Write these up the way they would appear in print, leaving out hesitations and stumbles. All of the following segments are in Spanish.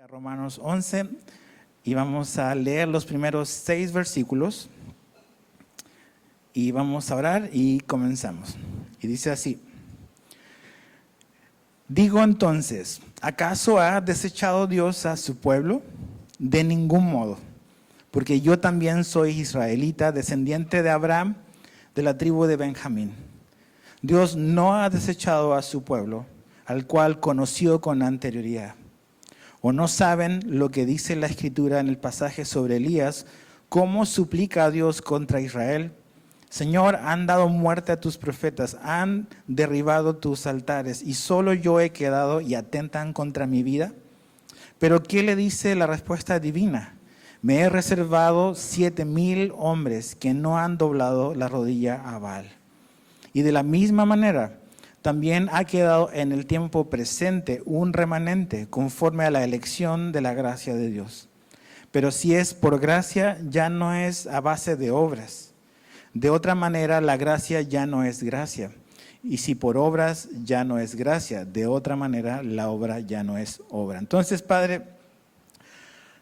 Romanos 11 y vamos a leer los primeros 6 versículos y vamos a orar y comenzamos. Y dice así: digo entonces, ¿acaso ha desechado Dios a su pueblo? De ningún modo, porque yo también soy israelita, descendiente de Abraham, de la tribu de Benjamín. Dios no ha desechado a su pueblo, al cual conoció con anterioridad. ¿O no saben lo que dice la Escritura en el pasaje sobre Elías, cómo suplica a Dios contra Israel? Señor, han dado muerte a tus profetas, han derribado tus altares, y solo yo he quedado y atentan contra mi vida. Pero ¿qué le dice la respuesta divina? Me he reservado 7,000 hombres que no han doblado la rodilla a Baal. Y de la misma manera, también ha quedado en el tiempo presente un remanente conforme a la elección de la gracia de Dios. Pero si es por gracia, ya no es a base de obras. De otra manera, la gracia ya no es gracia. Y si por obras, ya no es gracia. De otra manera, la obra ya no es obra. Entonces, Padre,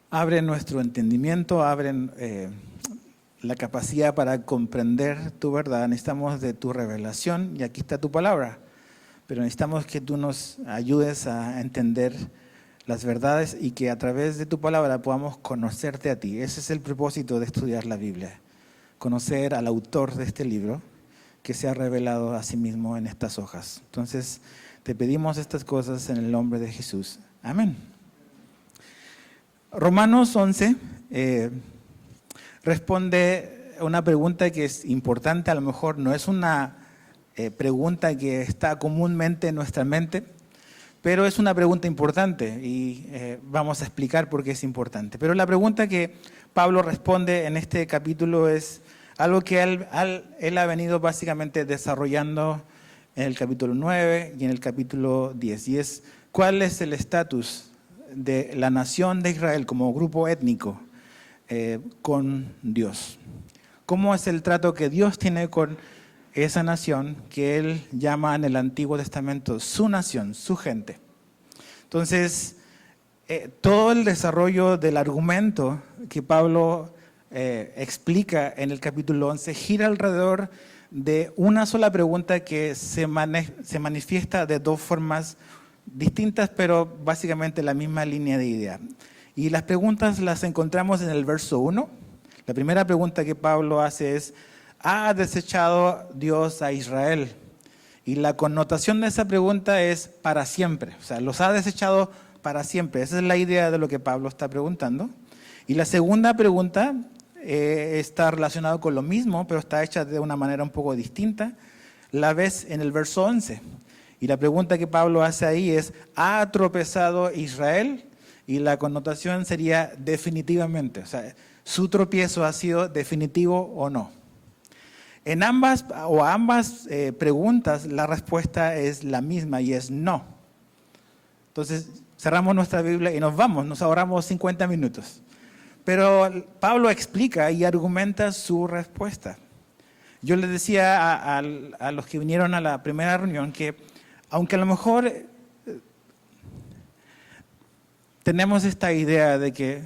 abre nuestro entendimiento, abre la capacidad para comprender tu verdad. Necesitamos de tu revelación y aquí está tu palabra. Pero necesitamos que tú nos ayudes a entender las verdades y que a través de tu palabra podamos conocerte a ti. Ese es el propósito de estudiar la Biblia. Conocer al autor de este libro que se ha revelado a sí mismo en estas hojas. Entonces, te pedimos estas cosas en el nombre de Jesús. Amén. Romanos 11 responde a una pregunta que es importante, a lo mejor no es una pregunta que está comúnmente en nuestra mente, pero es una pregunta importante y vamos a explicar por qué es importante. Pero la pregunta que Pablo responde en este capítulo es algo que él ha venido básicamente desarrollando en el capítulo 9 y en el capítulo 10, y es ¿cuál es el estatus de la nación de Israel como grupo étnico con Dios? ¿Cómo es el trato que Dios tiene con esa nación que él llama en el Antiguo Testamento su nación, su gente? Entonces, todo el desarrollo del argumento que Pablo explica en el capítulo 11 gira alrededor de una sola pregunta que se manifiesta de dos formas distintas, pero básicamente la misma línea de idea. Y las preguntas las encontramos en el verso 1. La primera pregunta que Pablo hace es: ¿ha desechado Dios a Israel? Y la connotación de esa pregunta es para siempre. O sea, los ha desechado para siempre. Esa es la idea de lo que Pablo está preguntando. Y la segunda pregunta está relacionada con lo mismo, pero está hecha de una manera un poco distinta. La ves en el verso 11. Y la pregunta que Pablo hace ahí es: ¿ha tropezado Israel? Y la connotación sería definitivamente. O sea, ¿su tropiezo ha sido definitivo o no? En ambas preguntas la respuesta es la misma y es no. Entonces cerramos nuestra Biblia y nos vamos, nos ahorramos 50 minutos. Pero Pablo explica y argumenta su respuesta. Yo les decía a los que vinieron a la primera reunión que aunque a lo mejor tenemos esta idea de que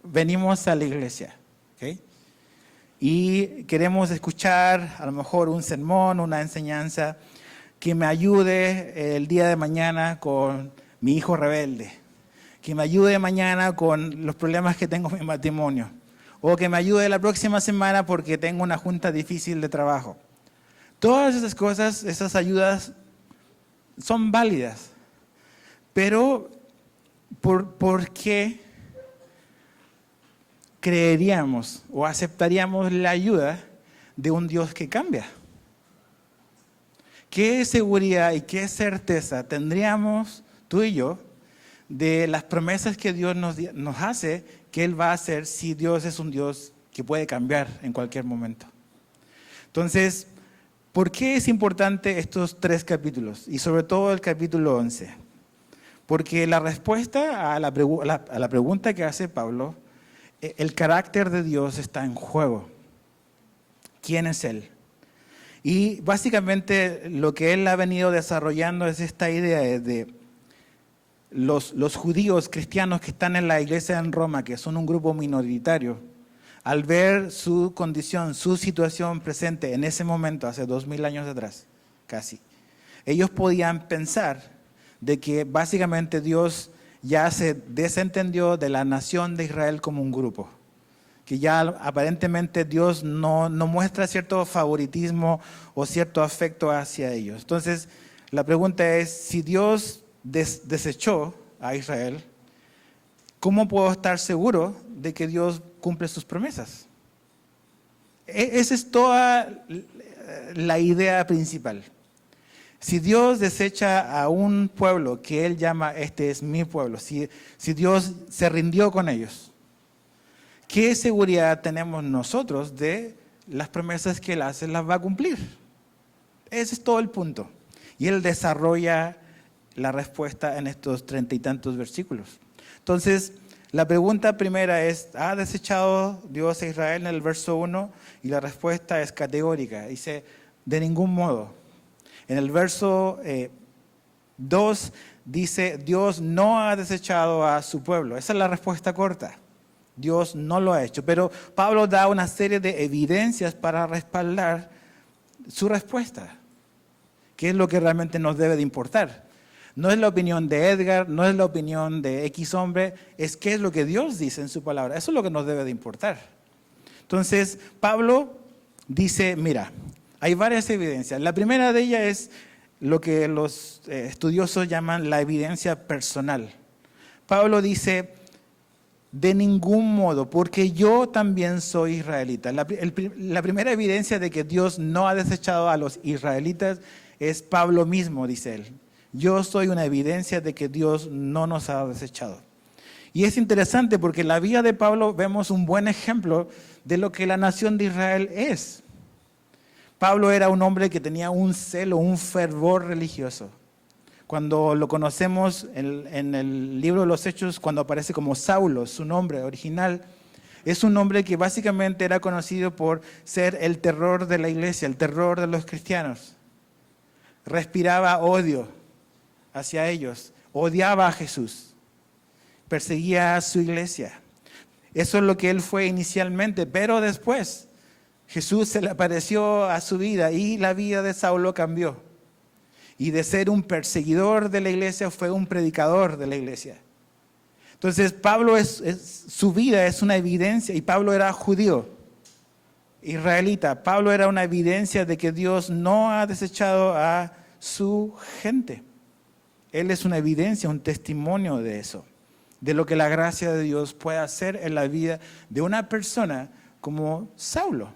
venimos a la iglesia, ¿okay? Y queremos escuchar a lo mejor un sermón, una enseñanza que me ayude el día de mañana con mi hijo rebelde, que me ayude mañana con los problemas que tengo en mi matrimonio, o que me ayude la próxima semana porque tengo una junta difícil de trabajo. Todas esas cosas, esas ayudas son válidas, pero ¿por qué creeríamos o aceptaríamos la ayuda de un Dios que cambia? ¿Qué seguridad y qué certeza tendríamos tú y yo de las promesas que Dios nos hace que Él va a hacer si Dios es un Dios que puede cambiar en cualquier momento? Entonces, ¿por qué es importante estos 3 capítulos? Y sobre todo el capítulo 11. Porque la respuesta a la pregunta que hace Pablo, el carácter de Dios está en juego. ¿Quién es Él? Y básicamente lo que Él ha venido desarrollando es esta idea de los judíos cristianos que están en la iglesia en Roma, que son un grupo minoritario, al ver su condición, su situación presente en ese momento, hace 2000 años atrás, casi, ellos podían pensar de que básicamente Dios ya se desentendió de la nación de Israel como un grupo, que ya aparentemente Dios no muestra cierto favoritismo o cierto afecto hacia ellos. Entonces, la pregunta es, si Dios desechó a Israel, ¿cómo puedo estar seguro de que Dios cumple sus promesas? Esa es toda la idea principal. Si Dios desecha a un pueblo que Él llama, este es mi pueblo, si Dios se rindió con ellos, ¿qué seguridad tenemos nosotros de las promesas que Él hace las va a cumplir? Ese es todo el punto. Y Él desarrolla la respuesta en estos 30 y tantos versículos. Entonces, la pregunta primera es, ¿ha desechado Dios a Israel en el verso 1? Y la respuesta es categórica. Dice, de ningún modo. En el verso 2 dice, Dios no ha desechado a su pueblo. Esa es la respuesta corta. Dios no lo ha hecho. Pero Pablo da una serie de evidencias para respaldar su respuesta. ¿Qué es lo que realmente nos debe de importar? No es la opinión de Edgar, no es la opinión de X hombre, es qué es lo que Dios dice en su palabra. Eso es lo que nos debe de importar. Entonces, Pablo dice, mira, hay varias evidencias. La primera de ellas es lo que los estudiosos llaman la evidencia personal. Pablo dice, de ningún modo, porque yo también soy israelita. La primera evidencia de que Dios no ha desechado a los israelitas es Pablo mismo, dice él. Yo soy una evidencia de que Dios no nos ha desechado. Y es interesante porque en la vida de Pablo vemos un buen ejemplo de lo que la nación de Israel es. Pablo era un hombre que tenía un celo, un fervor religioso. Cuando lo conocemos en el libro de los Hechos, cuando aparece como Saulo, su nombre original, es un hombre que básicamente era conocido por ser el terror de la iglesia, el terror de los cristianos. Respiraba odio hacia ellos, odiaba a Jesús, perseguía a su iglesia. Eso es lo que él fue inicialmente, pero después Jesús se le apareció a su vida y la vida de Saulo cambió. Y de ser un perseguidor de la iglesia fue un predicador de la iglesia. Entonces Pablo su vida es una evidencia, y Pablo era judío, israelita. Pablo era una evidencia de que Dios no ha desechado a su gente. Él es una evidencia, un testimonio de eso, de lo que la gracia de Dios puede hacer en la vida de una persona como Saulo.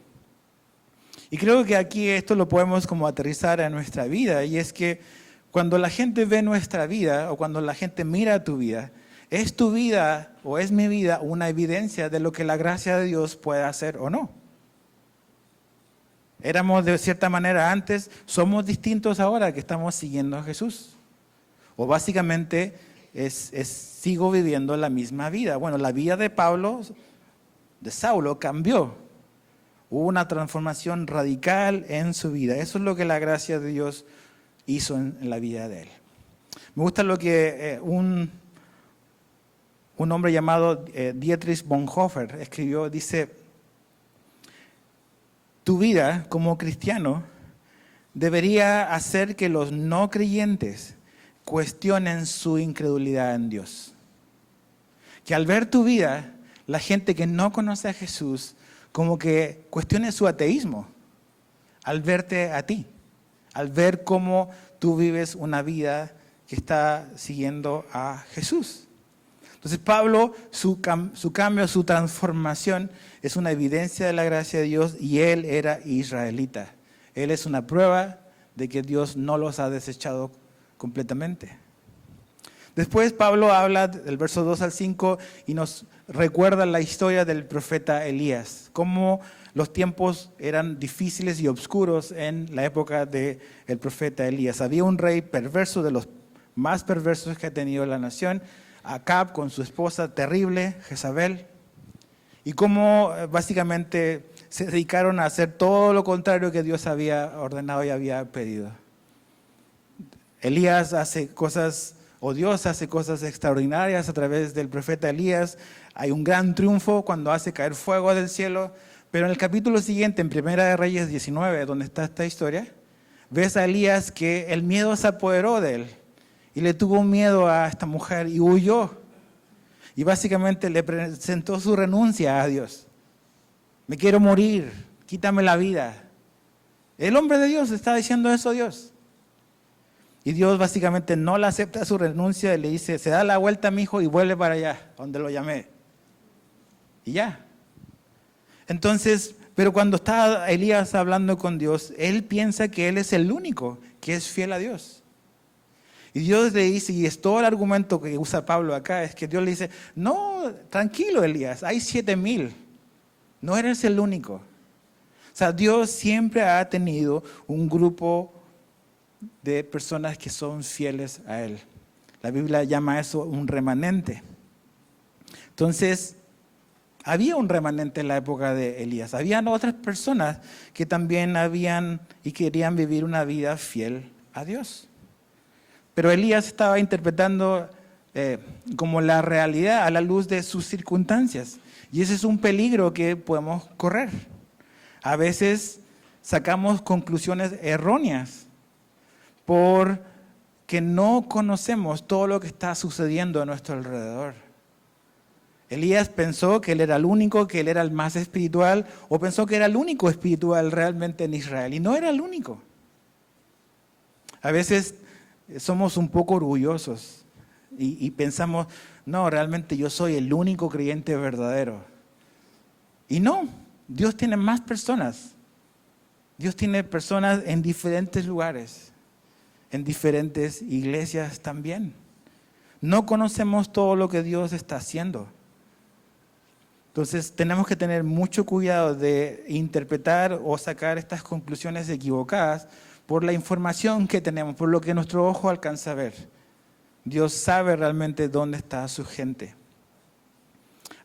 Y creo que aquí esto lo podemos como aterrizar en nuestra vida, y es que cuando la gente ve nuestra vida o cuando la gente mira tu vida, ¿es tu vida o es mi vida una evidencia de lo que la gracia de Dios puede hacer o no? Éramos de cierta manera antes, somos distintos ahora que estamos siguiendo a Jesús. O básicamente sigo viviendo la misma vida. Bueno, la vida de Saulo cambió. Hubo una transformación radical en su vida. Eso es lo que la gracia de Dios hizo en la vida de él. Me gusta lo que un hombre llamado Dietrich Bonhoeffer escribió. Dice, tu vida como cristiano debería hacer que los no creyentes cuestionen su incredulidad en Dios. Que al ver tu vida, la gente que no conoce a Jesús como que cuestione su ateísmo al verte a ti, al ver cómo tú vives una vida que está siguiendo a Jesús. Entonces Pablo, su cambio, su transformación es una evidencia de la gracia de Dios, y él era israelita. Él es una prueba de que Dios no los ha desechado completamente. Después Pablo habla del verso 2 al 5 y nos recuerda la historia del profeta Elías, cómo los tiempos eran difíciles y oscuros en la época del profeta Elías. Había un rey perverso, de los más perversos que ha tenido la nación, Acab, con su esposa terrible, Jezabel, y cómo básicamente se dedicaron a hacer todo lo contrario que Dios había ordenado y había pedido. Elías hace cosas o Dios hace cosas extraordinarias a través del profeta Elías. Hay un gran triunfo cuando hace caer fuego del cielo. Pero en el capítulo siguiente, en Primera de Reyes 19, donde está esta historia, ves a Elías que el miedo se apoderó de él y le tuvo miedo a esta mujer y huyó. Y básicamente le presentó su renuncia a Dios. Me quiero morir, quítame la vida. El hombre de Dios está diciendo eso a Dios. Y Dios básicamente no le acepta su renuncia y le dice, se da la vuelta, mi hijo, y vuelve para allá, donde lo llamé. Y ya. Entonces, pero cuando está Elías hablando con Dios, él piensa que él es el único que es fiel a Dios. Y Dios le dice, y es todo el argumento que usa Pablo acá, es que Dios le dice, no, tranquilo Elías, hay 7,000, no eres el único. O sea, Dios siempre ha tenido un grupo de personas que son fieles a Él. La Biblia llama eso un remanente. Entonces, había un remanente en la época de Elías. Habían otras personas que también habían y querían vivir una vida fiel a Dios. Pero Elías estaba interpretando como la realidad a la luz de sus circunstancias. Y ese es un peligro que podemos correr. A veces sacamos conclusiones erróneas porque no conocemos todo lo que está sucediendo a nuestro alrededor. Elías pensó que él era el único, que él era el más espiritual, o pensó que era el único espiritual realmente en Israel, y no era el único. A veces somos un poco orgullosos y pensamos, no, realmente yo soy el único creyente verdadero. Y no, Dios tiene más personas. Dios tiene personas en diferentes lugares, en diferentes iglesias también. No conocemos todo lo que Dios está haciendo. Entonces tenemos que tener mucho cuidado de interpretar o sacar estas conclusiones equivocadas por la información que tenemos, por lo que nuestro ojo alcanza a ver. Dios sabe realmente dónde está su gente.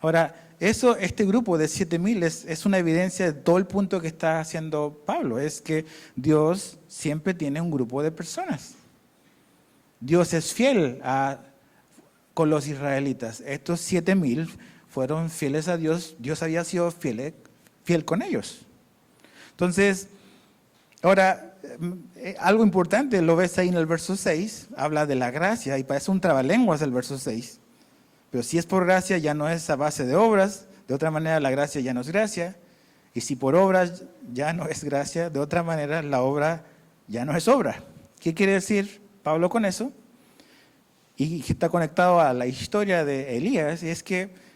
Ahora, este grupo de 7,000 es una evidencia de todo el punto que está haciendo Pablo, es que Dios siempre tiene un grupo de personas. Dios es fiel con los israelitas. Estos 7,000 fueron fieles a Dios, Dios había sido fiel con ellos. Entonces, ahora, algo importante, lo ves ahí en el verso 6, habla de la gracia, y parece un trabalenguas el verso 6. Pero si es por gracia, ya no es a base de obras, de otra manera la gracia ya no es gracia, y si por obras ya no es gracia, de otra manera la obra ya no es obra. ¿Qué quiere decir Pablo con eso? Y que está conectado a la historia de Elías, y es que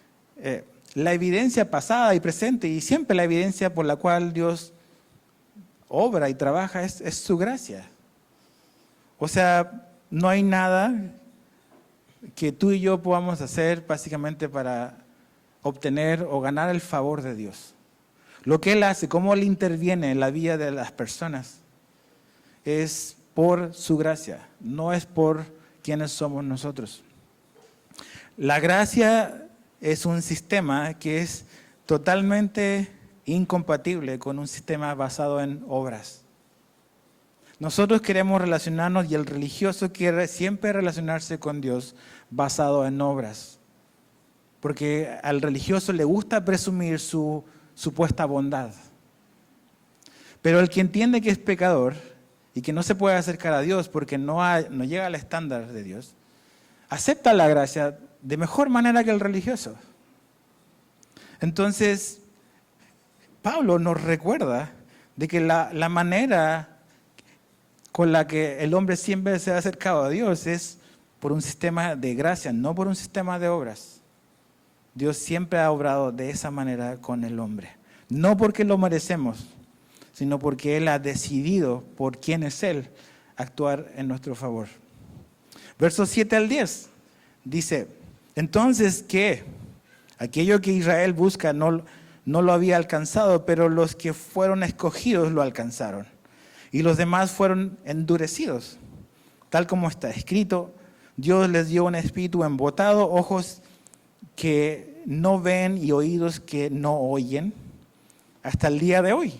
la evidencia pasada y presente, y siempre la evidencia por la cual Dios obra y trabaja es su gracia. O sea, no hay nada que tú y yo podamos hacer básicamente para obtener o ganar el favor de Dios. Lo que Él hace, cómo Él interviene en la vida de las personas, es por su gracia, no es por quienes somos nosotros. La gracia es un sistema que es totalmente incompatible con un sistema basado en obras. Nosotros queremos relacionarnos y el religioso quiere siempre relacionarse con Dios basado en obras. Porque al religioso le gusta presumir su supuesta bondad. Pero el que entiende que es pecador y que no se puede acercar a Dios porque no llega al estándar de Dios, acepta la gracia de mejor manera que el religioso. Entonces, Pablo nos recuerda de que la manera con la que el hombre siempre se ha acercado a Dios es por un sistema de gracia, no por un sistema de obras. Dios siempre ha obrado de esa manera con el hombre. No porque lo merecemos, sino porque Él ha decidido, por quién es Él, actuar en nuestro favor. Versos 7 al 10 dice, entonces, ¿qué? Aquello que Israel busca no lo había alcanzado, pero los que fueron escogidos lo alcanzaron. Y los demás fueron endurecidos. Tal como está escrito, Dios les dio un espíritu embotado, ojos que no ven y oídos que no oyen, hasta el día de hoy.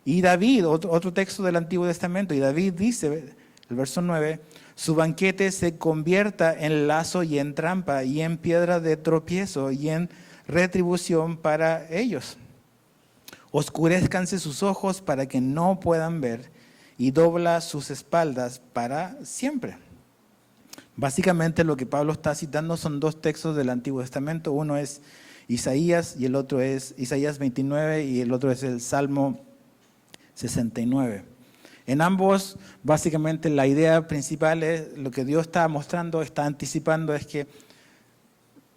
Y David, otro texto del Antiguo Testamento, y David dice, el verso 9, su banquete se convierta en lazo y en trampa y en piedra de tropiezo y en retribución para ellos. Oscurezcanse sus ojos para que no puedan ver y dobla sus espaldas para siempre. Básicamente lo que Pablo está citando son dos textos del Antiguo Testamento. Uno es Isaías y el otro es Isaías 29 y el otro es el Salmo 69. En ambos, básicamente la idea principal es lo que Dios está mostrando, está anticipando, es que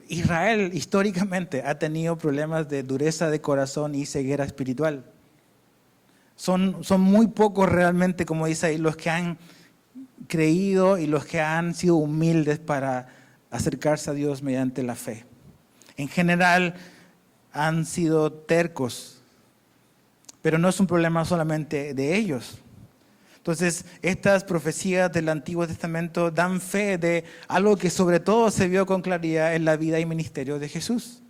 Israel históricamente ha tenido problemas de dureza de corazón y ceguera espiritual. Son muy pocos realmente, como dice ahí, los que han creído y los que han sido humildes para acercarse a Dios mediante la fe. En general han sido tercos, pero no es un problema solamente de ellos. Entonces, estas profecías del Antiguo Testamento dan fe de algo que sobre todo se vio con claridad en la vida y ministerio de Jesús.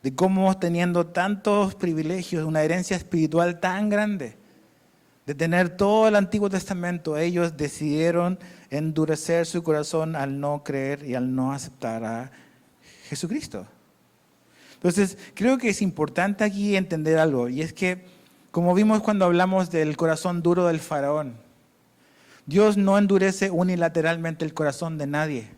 De cómo teniendo tantos privilegios, una herencia espiritual tan grande, de tener todo el Antiguo Testamento, ellos decidieron endurecer su corazón al no creer y al no aceptar a Jesucristo. Entonces, creo que es importante aquí entender algo, y es que, como vimos cuando hablamos del corazón duro del faraón, Dios no endurece unilateralmente el corazón de nadie.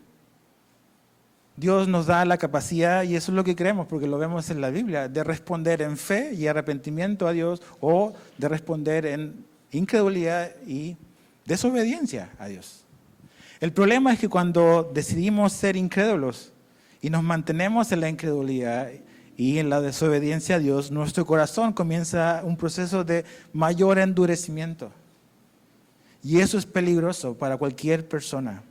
Dios nos da la capacidad, y eso es lo que creemos, porque lo vemos en la Biblia, de responder en fe y arrepentimiento a Dios, o de responder en incredulidad y desobediencia a Dios. El problema es que cuando decidimos ser incrédulos y nos mantenemos en la incredulidad y en la desobediencia a Dios, nuestro corazón comienza un proceso de mayor endurecimiento. Y eso es peligroso para cualquier persona.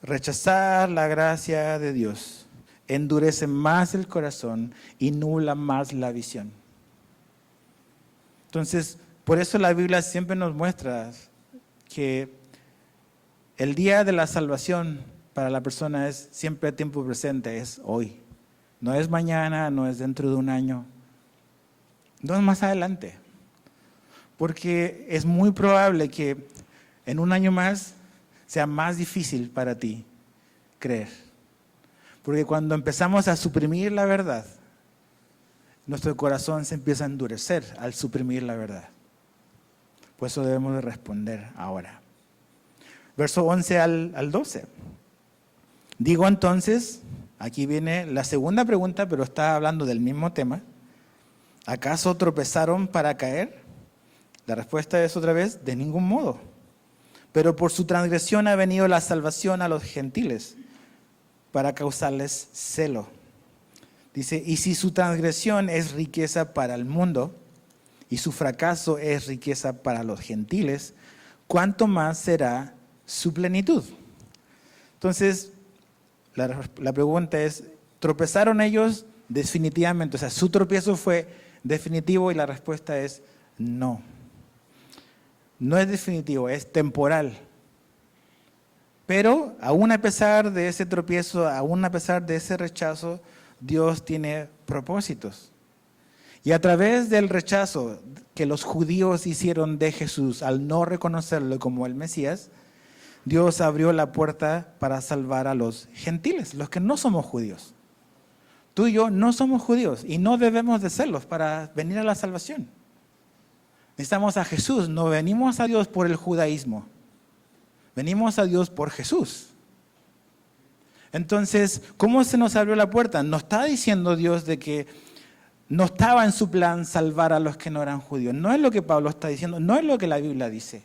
Rechazar la gracia de Dios endurece más el corazón y nubla más la visión. Entonces, por eso la Biblia siempre nos muestra que el día de la salvación para la persona es siempre a tiempo presente, es hoy. No es mañana, no es dentro de un año, no es más adelante. Porque es muy probable que en un año más sea más difícil para ti creer. Porque cuando empezamos a suprimir la verdad, nuestro corazón se empieza a endurecer al suprimir la verdad. Por eso debemos de responder ahora. Verso 11 al 12. Digo entonces, aquí viene la segunda pregunta, pero está hablando del mismo tema. ¿Acaso tropezaron para caer? La respuesta es otra vez, de ningún modo. Pero por su transgresión ha venido la salvación a los gentiles, para causarles celo. Dice, y si su transgresión es riqueza para el mundo, y su fracaso es riqueza para los gentiles, ¿cuánto más será su plenitud? Entonces, la pregunta es, ¿tropezaron ellos? Definitivamente, o sea, su tropiezo fue definitivo y la respuesta es no. No es definitivo, es temporal. Pero aún a pesar de ese tropiezo, aún a pesar de ese rechazo, Dios tiene propósitos. Y a través del rechazo que los judíos hicieron de Jesús al no reconocerlo como el Mesías, Dios abrió la puerta para salvar a los gentiles, los que no somos judíos. Tú y yo no somos judíos y no debemos de serlos para venir a la salvación. Necesitamos a Jesús, no venimos a Dios por el judaísmo, venimos a Dios por Jesús. Entonces, ¿cómo se nos abrió la puerta? Nos está diciendo Dios de que no estaba en su plan salvar a los que no eran judíos. No es lo que Pablo está diciendo, no es lo que la Biblia dice.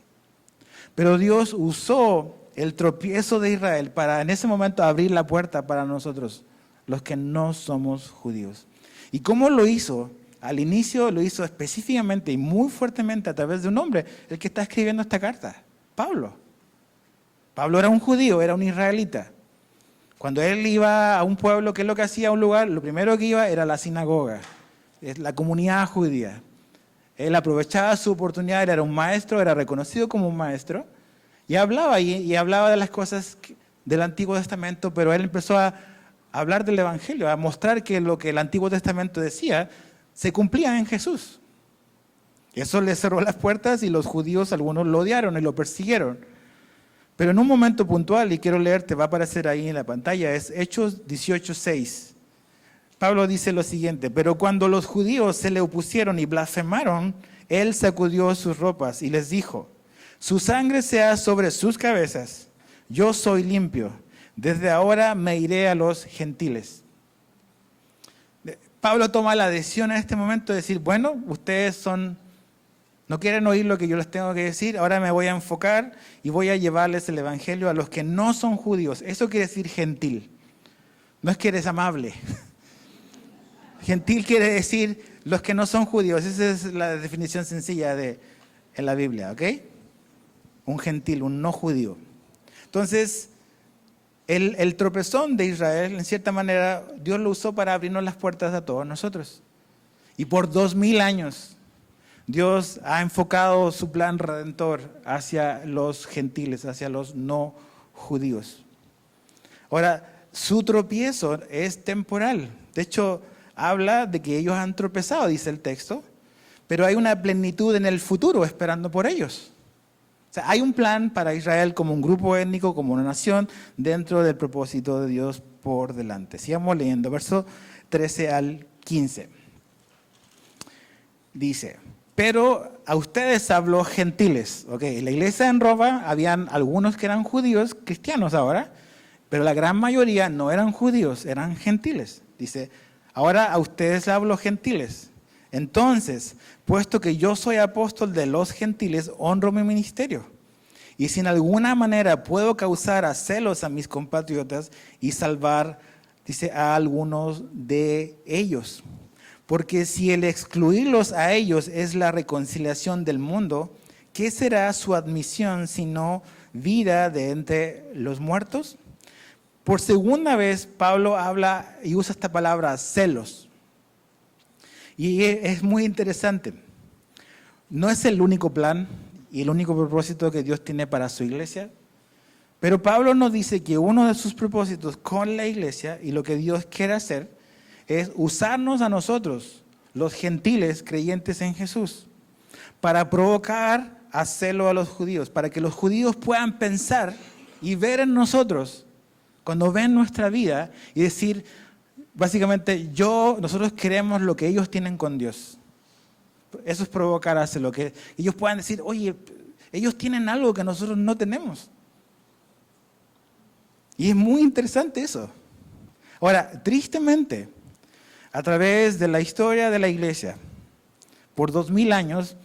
Pero Dios usó el tropiezo de Israel para en ese momento abrir la puerta para nosotros, los que no somos judíos. ¿Y cómo lo hizo? Al inicio lo hizo específicamente y muy fuertemente a través de un hombre, el que está escribiendo esta carta, Pablo. Pablo era un judío, era un israelita. Cuando él iba a un pueblo, ¿qué es lo que hacía a un lugar? Lo primero que iba era la sinagoga, la comunidad judía. Él aprovechaba su oportunidad, era un maestro, era reconocido como un maestro, y hablaba de las cosas del Antiguo Testamento, pero él empezó a hablar del Evangelio, a mostrar que lo que el Antiguo Testamento decía se cumplía en Jesús. Eso le cerró las puertas y los judíos, algunos lo odiaron y lo persiguieron. Pero en un momento puntual, y quiero leerte, va a aparecer ahí en la pantalla, es Hechos 18:6. Pablo dice lo siguiente: pero cuando los judíos se le opusieron y blasfemaron, él sacudió sus ropas y les dijo: su sangre sea sobre sus cabezas, yo soy limpio, desde ahora me iré a los gentiles. Pablo toma la decisión en este momento de decir, bueno, ustedes no quieren oír lo que yo les tengo que decir, ahora me voy a enfocar y voy a llevarles el evangelio a los que no son judíos. Eso quiere decir gentil. No es que eres amable. Gentil quiere decir los que no son judíos. Esa es la definición sencilla en la Biblia, ¿ok? Un gentil, un no judío. Entonces, el tropezón de Israel, en cierta manera, Dios lo usó para abrirnos las puertas a todos nosotros. Y por 2000 años, Dios ha enfocado su plan redentor hacia los gentiles, hacia los no judíos. Ahora, su tropiezo es temporal. De hecho, habla de que ellos han tropezado, dice el texto, pero hay una plenitud en el futuro esperando por ellos. O sea, hay un plan para Israel como un grupo étnico, como una nación, dentro del propósito de Dios por delante. Sigamos leyendo, verso 13 al 15. Dice: pero a ustedes habló gentiles. Okay, en la iglesia en Roma habían algunos que eran judíos, cristianos ahora, pero la gran mayoría no eran judíos, eran gentiles. Dice: ahora a ustedes hablo gentiles. Entonces, puesto que yo soy apóstol de los gentiles, honro mi ministerio. Y si en alguna manera puedo causar a celos a mis compatriotas y salvar, dice, a algunos de ellos. Porque si el excluirlos a ellos es la reconciliación del mundo, ¿qué será su admisión sino vida de entre los muertos? Por segunda vez, Pablo habla y usa esta palabra, celos. Y es muy interesante. No es el único plan y el único propósito que Dios tiene para su iglesia, pero Pablo nos dice que uno de sus propósitos con la iglesia y lo que Dios quiere hacer es usarnos a nosotros, los gentiles creyentes en Jesús, para provocar a celo a los judíos, para que los judíos puedan pensar y ver en nosotros, cuando ven nuestra vida, y decir, básicamente, nosotros queremos lo que ellos tienen con Dios. Eso es provocar a celo, que ellos puedan decir, oye, ellos tienen algo que nosotros no tenemos. Y es muy interesante eso. Ahora, tristemente, a través de la historia de la iglesia, por 2000 años,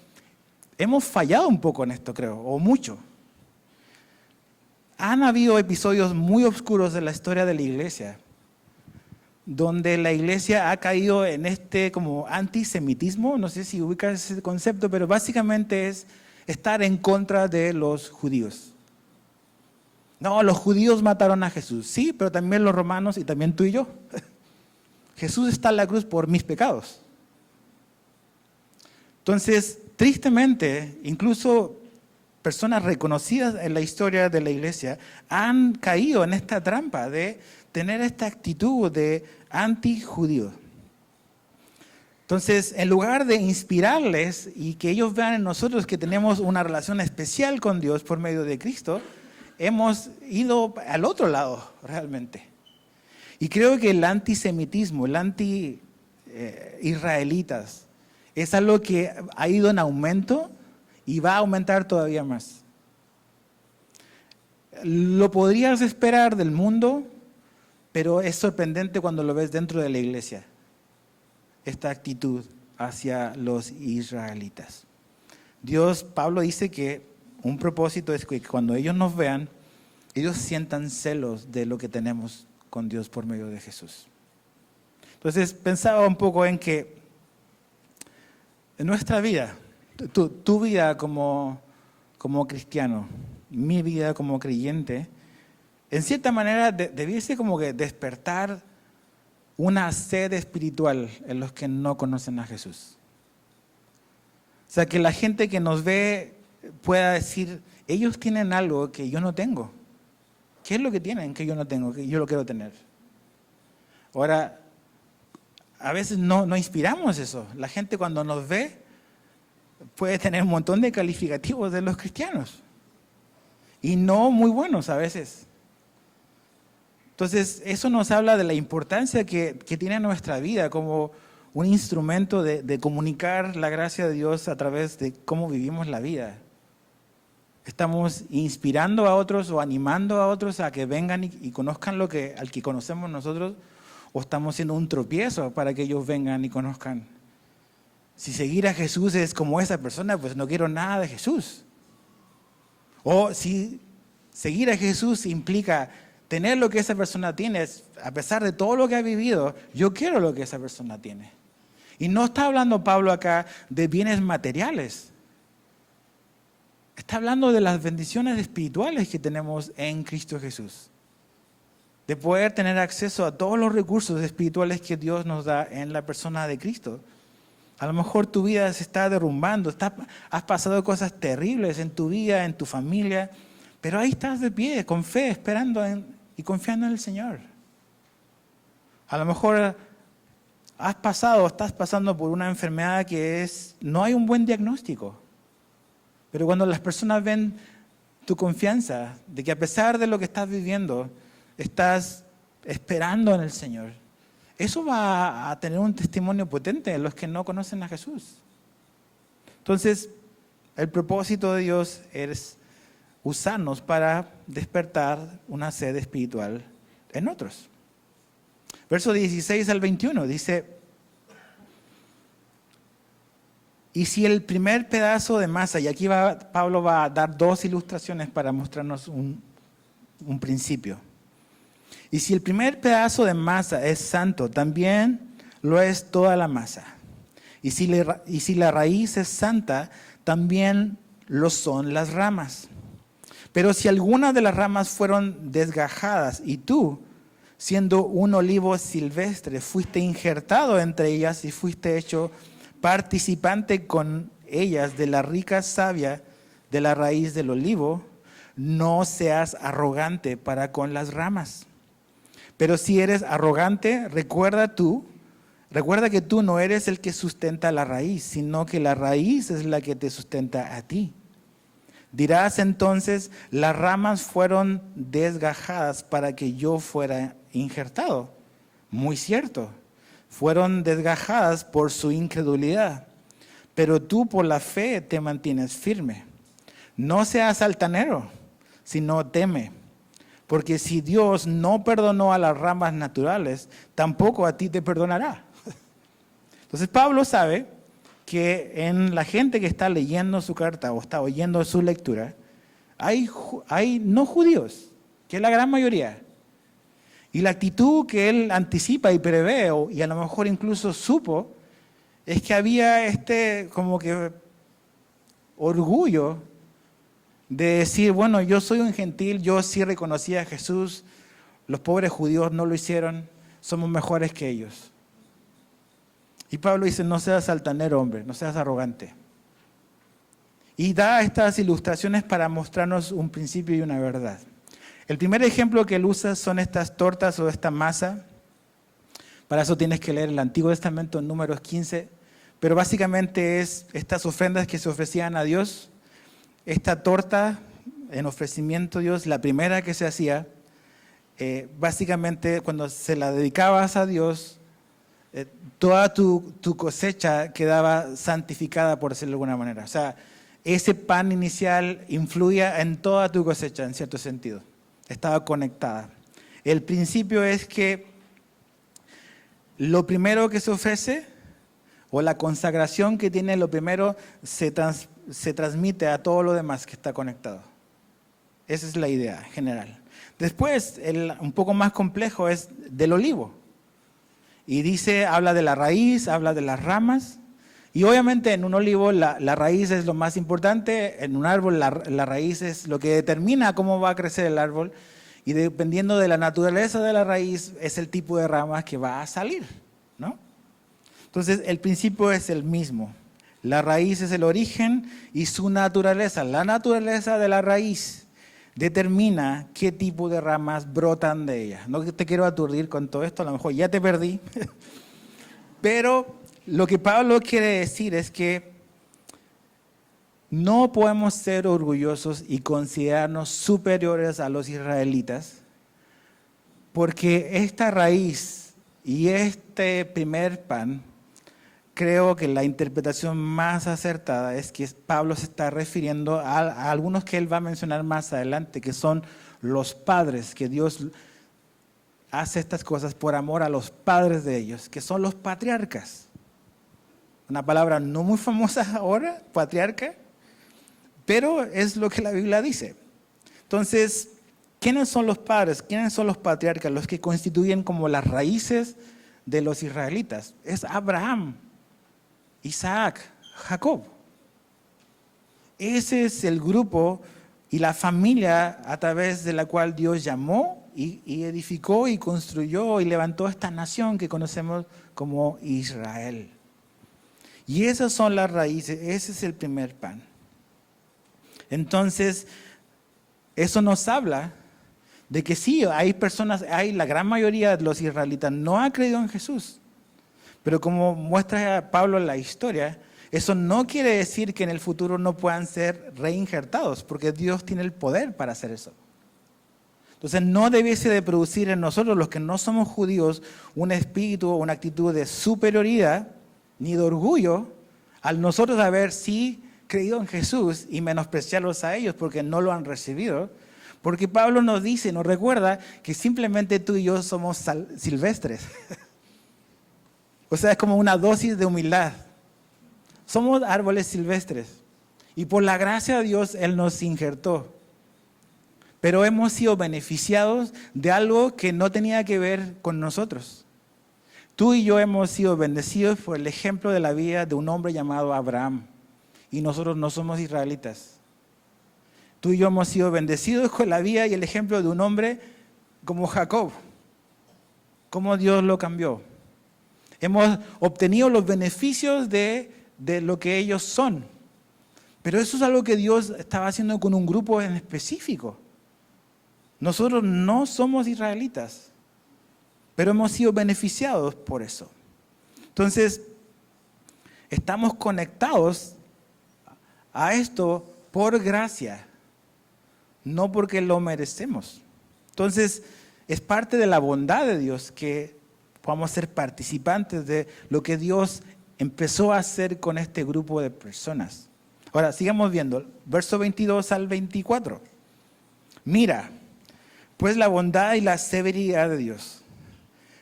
hemos fallado un poco en esto, creo, o mucho. Han habido episodios muy oscuros de la historia de la iglesia, donde la iglesia ha caído en este como antisemitismo, no sé si ubicas ese concepto, pero básicamente es estar en contra de los judíos. No, los judíos mataron a Jesús, sí, pero también los romanos y también tú y yo. Jesús está en la cruz por mis pecados. Entonces, tristemente, incluso personas reconocidas en la historia de la iglesia han caído en esta trampa de tener esta actitud de antijudío. Entonces, en lugar de inspirarles y que ellos vean en nosotros que tenemos una relación especial con Dios por medio de Cristo, hemos ido al otro lado realmente. Y creo que el antisemitismo, el anti-israelitas, es algo que ha ido en aumento y va a aumentar todavía más. Lo podrías esperar del mundo, pero es sorprendente cuando lo ves dentro de la iglesia, esta actitud hacia los israelitas. Pablo dice que un propósito es que cuando ellos nos vean, ellos sientan celos de lo que tenemos con Dios por medio de Jesús. Entonces pensaba un poco en que en nuestra vida, tu vida como cristiano, mi vida como creyente, en cierta manera debiese como que despertar una sed espiritual en los que no conocen a Jesús. O sea, que la gente que nos ve pueda decir, ellos tienen algo que yo no tengo. ¿Qué es lo que tienen que yo no tengo, que yo lo quiero tener? Ahora, a veces no inspiramos eso. La gente cuando nos ve puede tener un montón de calificativos de los cristianos. y no muy buenos a veces. Entonces, eso nos habla de la importancia que tiene nuestra vida como un instrumento de comunicar la gracia de Dios a través de cómo vivimos la vida. Estamos inspirando a otros o animando a otros a que vengan y conozcan al que conocemos nosotros, o estamos siendo un tropiezo para que ellos vengan y conozcan. Si seguir a Jesús es como esa persona, pues no quiero nada de Jesús. O si seguir a Jesús implica tener lo que esa persona tiene, a pesar de todo lo que ha vivido, yo quiero lo que esa persona tiene. Y no está hablando Pablo acá de bienes materiales. Está hablando de las bendiciones espirituales que tenemos en Cristo Jesús. De poder tener acceso a todos los recursos espirituales que Dios nos da en la persona de Cristo. A lo mejor tu vida se está derrumbando, has pasado cosas terribles en tu vida, en tu familia, pero ahí estás de pie, con fe, esperando y confiando en el Señor. A lo mejor estás pasando por una enfermedad no hay un buen diagnóstico. Pero cuando las personas ven tu confianza, de que a pesar de lo que estás viviendo, estás esperando en el Señor, eso va a tener un testimonio potente en los que no conocen a Jesús. Entonces, el propósito de Dios es usarnos para despertar una sed espiritual en otros. Verso 16 al 21 dice: y si el primer pedazo de masa, y aquí Pablo va a dar dos ilustraciones para mostrarnos un principio. Y si el primer pedazo de masa es santo, también lo es toda la masa. Y si la raíz es santa, también lo son las ramas. Pero si algunas de las ramas fueron desgajadas y tú, siendo un olivo silvestre, fuiste injertado entre ellas y fuiste hecho participante con ellas de la rica savia de la raíz del olivo, no seas arrogante para con las ramas. Pero si eres arrogante, recuerda que tú no eres el que sustenta la raíz, sino que la raíz es la que te sustenta a ti. Dirás entonces, las ramas fueron desgajadas para que yo fuera injertado. Muy cierto, fueron desgajadas por su incredulidad, pero tú por la fe te mantienes firme. No seas altanero, sino teme, porque si Dios no perdonó a las ramas naturales, tampoco a ti te perdonará. Entonces Pablo sabe que en la gente que está leyendo su carta o está oyendo su lectura, hay no judíos, que es la gran mayoría. Y la actitud que él anticipa y prevé, y a lo mejor incluso supo, es que había como que orgullo de decir, bueno, yo soy un gentil, yo sí reconocí a Jesús, los pobres judíos no lo hicieron, somos mejores que ellos. Y Pablo dice, no seas altanero, hombre, no seas arrogante. Y da estas ilustraciones para mostrarnos un principio y una verdad. El primer ejemplo que él usa son estas tortas o esta masa. Para eso tienes que leer el Antiguo Testamento en Números 15. Pero básicamente es estas ofrendas que se ofrecían a Dios. Esta torta en ofrecimiento a Dios, la primera que se hacía, básicamente cuando se la dedicabas a Dios, toda tu cosecha quedaba santificada, por decirlo de alguna manera. O sea, ese pan inicial influía en toda tu cosecha, en cierto sentido. Estaba conectada. El principio es que lo primero que se ofrece, o la consagración que tiene lo primero, se transmite a todo lo demás que está conectado. Esa es la idea general. Después, un poco más complejo es del olivo. Y habla de la raíz, habla de las ramas. Y obviamente en un olivo la raíz es lo más importante. En un árbol la raíz es lo que determina cómo va a crecer el árbol. Y dependiendo de la naturaleza de la raíz es el tipo de ramas que va a salir, ¿no? Entonces el principio es el mismo. La raíz es el origen y su naturaleza. La naturaleza de la raíz determina qué tipo de ramas brotan de ella. No te quiero aturdir con todo esto, a lo mejor ya te perdí. Pero lo que Pablo quiere decir es que no podemos ser orgullosos y considerarnos superiores a los israelitas, porque esta raíz y este primer pan, creo que la interpretación más acertada es que Pablo se está refiriendo a algunos que él va a mencionar más adelante, que son los padres, que Dios hace estas cosas por amor a los padres de ellos, que son los patriarcas. Una palabra no muy famosa ahora, patriarca, pero es lo que la Biblia dice. Entonces, ¿quiénes son los padres? ¿Quiénes son los patriarcas? Los que constituyen como las raíces de los israelitas. Es Abraham, Isaac, Jacob. Ese es el grupo y la familia a través de la cual Dios llamó y edificó y construyó y levantó esta nación que conocemos como Israel. Y esas son las raíces, ese es el primer pan. Entonces, eso nos habla de que sí, hay personas, la gran mayoría de los israelitas no ha creído en Jesús. Pero como muestra Pablo en la historia, eso no quiere decir que en el futuro no puedan ser reinjertados, porque Dios tiene el poder para hacer eso. Entonces no debiese de producir en nosotros, los que no somos judíos, un espíritu o una actitud de superioridad ni de orgullo al nosotros haber sí creído en Jesús y menospreciarlos a ellos porque no lo han recibido. Porque Pablo nos dice, nos recuerda que simplemente tú y yo somos silvestres. O sea, es como una dosis de humildad. Somos árboles silvestres y por la gracia de Dios Él nos injertó. Pero hemos sido beneficiados de algo que no tenía que ver con nosotros. Tú y yo hemos sido bendecidos por el ejemplo de la vida de un hombre llamado Abraham. Y nosotros no somos israelitas. Tú y yo hemos sido bendecidos con la vida y el ejemplo de un hombre como Jacob. Cómo Dios lo cambió. Hemos obtenido los beneficios de lo que ellos son. Pero eso es algo que Dios estaba haciendo con un grupo en específico. Nosotros no somos israelitas, pero hemos sido beneficiados por eso. Entonces, estamos conectados a esto por gracia, no porque lo merecemos. Entonces, es parte de la bondad de Dios que podamos ser participantes de lo que Dios empezó a hacer con este grupo de personas. Ahora, sigamos viendo, verso 22 al 24. Mira, pues la bondad y la severidad de Dios.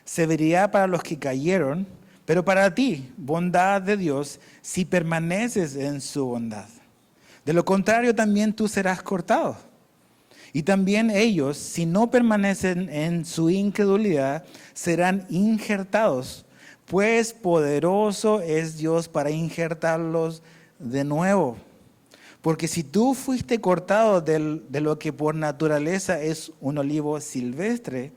Severidad para los que cayeron, pero para ti, bondad de Dios, si permaneces en su bondad. De lo contrario, también tú serás cortado. Y también ellos, si no permanecen en su incredulidad, serán injertados, pues poderoso es Dios para injertarlos de nuevo. Porque si tú fuiste cortado de lo que por naturaleza es un olivo silvestre,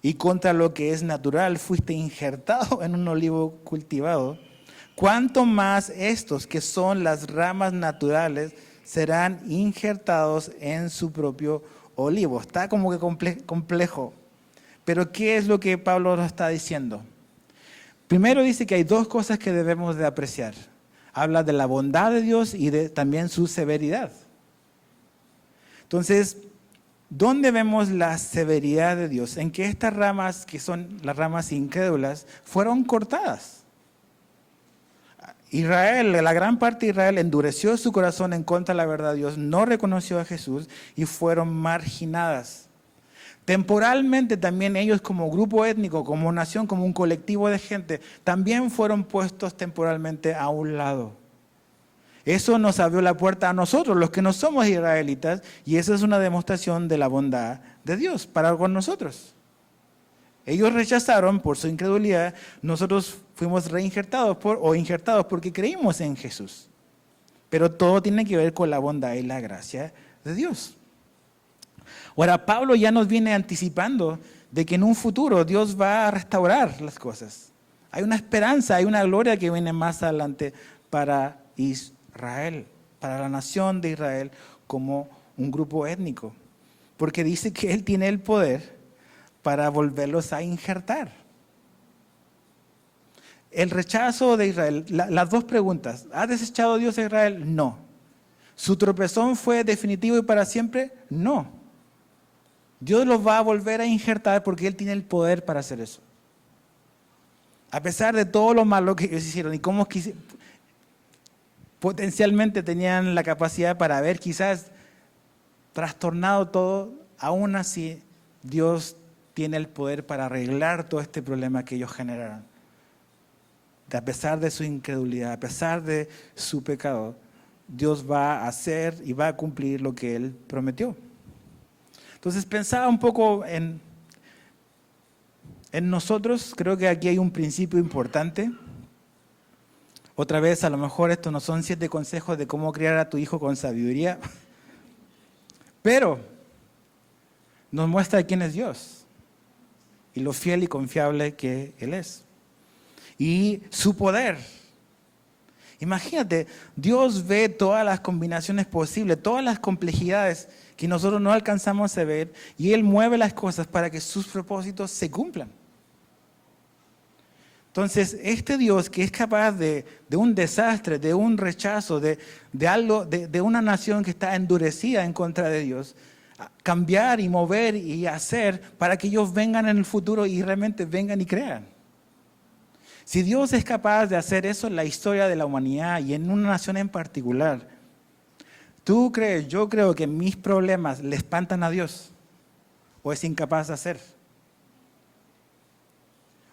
y contra lo que es natural fuiste injertado en un olivo cultivado, ¿cuánto más estos que son las ramas naturales serán injertados en su propio olivo? Está como que complejo. Pero ¿qué es lo que Pablo nos está diciendo? Primero dice que hay dos cosas que debemos de apreciar. Habla de la bondad de Dios y de también su severidad. Entonces, ¿dónde vemos la severidad de Dios? En que estas ramas, que son las ramas incrédulas, fueron cortadas. Israel, la gran parte de Israel endureció su corazón en contra de la verdad de Dios, no reconoció a Jesús y fueron marginadas. Temporalmente también ellos como grupo étnico, como nación, como un colectivo de gente, también fueron puestos temporalmente a un lado. Eso nos abrió la puerta a nosotros, los que no somos israelitas, y eso es una demostración de la bondad de Dios para con nosotros. Ellos rechazaron por su incredulidad, nosotros fuimos reinjertados injertados porque creímos en Jesús. Pero todo tiene que ver con la bondad y la gracia de Dios. Ahora, Pablo ya nos viene anticipando de que en un futuro Dios va a restaurar las cosas. Hay una esperanza, hay una gloria que viene más adelante para Israel, para la nación de Israel como un grupo étnico. Porque dice que Él tiene el poder para volverlos a injertar. El rechazo de Israel, las dos preguntas, ¿ha desechado Dios a Israel? No. ¿Su tropezón fue definitivo y para siempre? No. Dios los va a volver a injertar porque Él tiene el poder para hacer eso. A pesar de todo lo malo que ellos hicieron y cómo potencialmente tenían la capacidad para haber quizás trastornado todo, aún así Dios tiene el poder para arreglar todo este problema que ellos generaron. A pesar de su incredulidad, a pesar de su pecado, Dios va a hacer y va a cumplir lo que Él prometió. Entonces pensaba un poco en nosotros. Creo que aquí hay un principio importante. Otra vez, a lo mejor estos no son 7 consejos de cómo criar a tu hijo con sabiduría, pero nos muestra quién es Dios y lo fiel y confiable que Él es. Y su poder. Imagínate, Dios ve todas las combinaciones posibles, todas las complejidades que nosotros no alcanzamos a ver, y Él mueve las cosas para que sus propósitos se cumplan. Entonces, este Dios que es capaz de un desastre, de un rechazo, de algo, de una nación que está endurecida en contra de Dios, cambiar y mover y hacer para que ellos vengan en el futuro y realmente vengan y crean. Si Dios es capaz de hacer eso en la historia de la humanidad y en una nación en particular, ¿tú crees, yo creo que mis problemas le espantan a Dios o es incapaz de hacer?